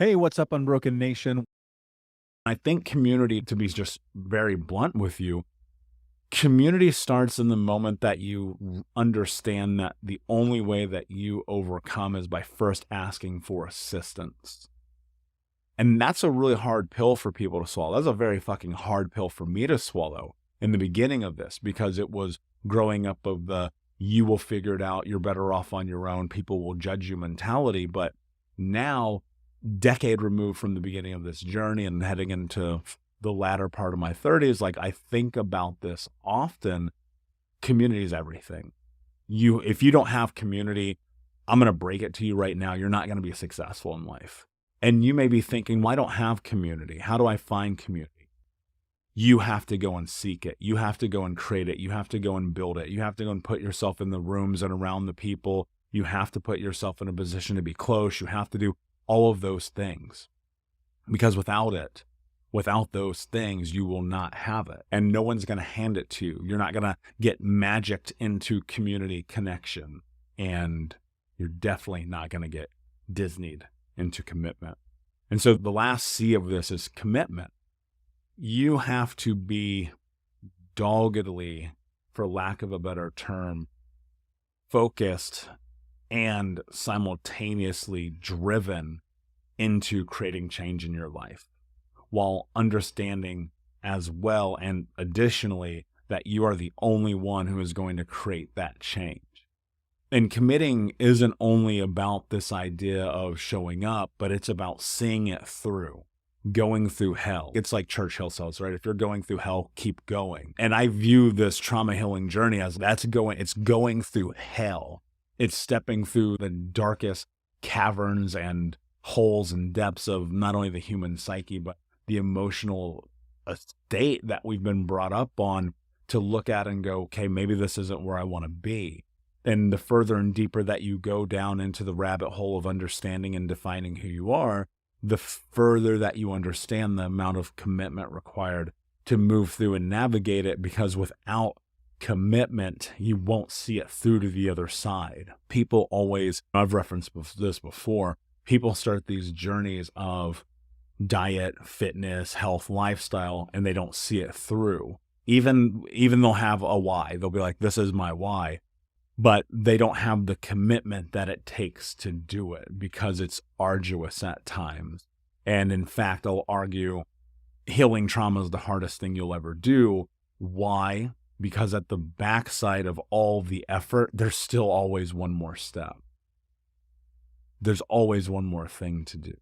Hey, what's up, Unbroken Nation? I think community, to be just very blunt with you, community starts in the moment that you understand that the only way that you overcome is by first asking for assistance. And that's a really hard pill for people to swallow. That's a very fucking hard pill for me to swallow in the beginning of this, because it was growing up of the you will figure it out, you're better off on your own, people will judge you mentality. But now, decade removed from the beginning of this journey and heading into the latter part of my 30s, like I think about this often. Community is everything. If you don't have community, I'm going to break it to you right now, you're not going to be successful in life. And you may be thinking, well, I don't have community. How do I find community? You have to go and seek it. You have to go and create it. You have to go and build it. You have to go and put yourself in the rooms and around the people. You have to put yourself in a position to be close. You have to do all of those things, because without those things, you will not have it, and no one's going to hand it to you. You're not going to get magicked into community connection, and you're definitely not going to get Disneyed into commitment. And so the last C of this is commitment. You have to be doggedly, for lack of a better term, focused and simultaneously driven into creating change in your life, while understanding as well and additionally that you are the only one who is going to create that change. And committing isn't only about this idea of showing up, but it's about seeing it through, going through hell. It's like Churchill says, right? If you're going through hell, keep going. And I view this trauma healing journey as it's going through hell. It's stepping through the darkest caverns and holes and depths of not only the human psyche, but the emotional state that we've been brought up on to look at and go, okay, maybe this isn't where I want to be. And the further and deeper that you go down into the rabbit hole of understanding and defining who you are, the further that you understand the amount of commitment required to move through and navigate it, because without commitment, you won't see it through to the other side. People always, I've referenced this before, people start these journeys of diet, fitness, health, lifestyle, and they don't see it through. Even they'll have a why. They'll be like, this is my why. But they don't have the commitment that it takes to do it, because it's arduous at times. And in fact, I'll argue healing trauma is the hardest thing you'll ever do. Why? Because at the backside of all the effort, there's still always one more step. There's always one more thing to do.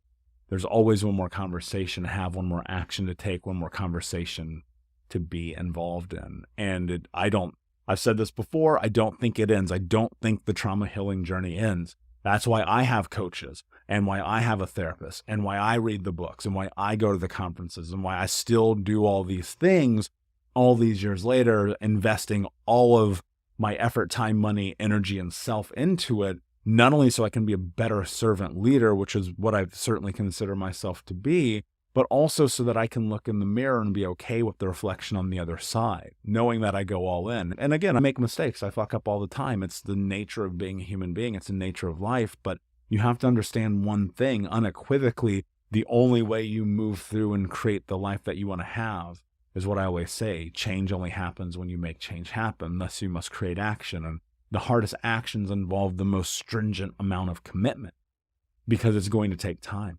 There's always one more conversation to have, one more action to take, one more conversation to be involved in. And I've said this before, I don't think it ends. I don't think the trauma healing journey ends. That's why I have coaches, and why I have a therapist, and why I read the books, and why I go to the conferences, and why I still do all these things all these years later, investing all of my effort, time, money, energy, and self into it, not only so I can be a better servant leader, which is what I certainly consider myself to be, but also so that I can look in the mirror and be okay with the reflection on the other side, knowing that I go all in. And again, I make mistakes. I fuck up all the time. It's the nature of being a human being. It's the nature of life. But you have to understand one thing unequivocally: the only way you move through and create the life that you want to have is what I always say: change only happens when you make change happen. Thus, you must create action. And the hardest actions involve the most stringent amount of commitment, because it's going to take time.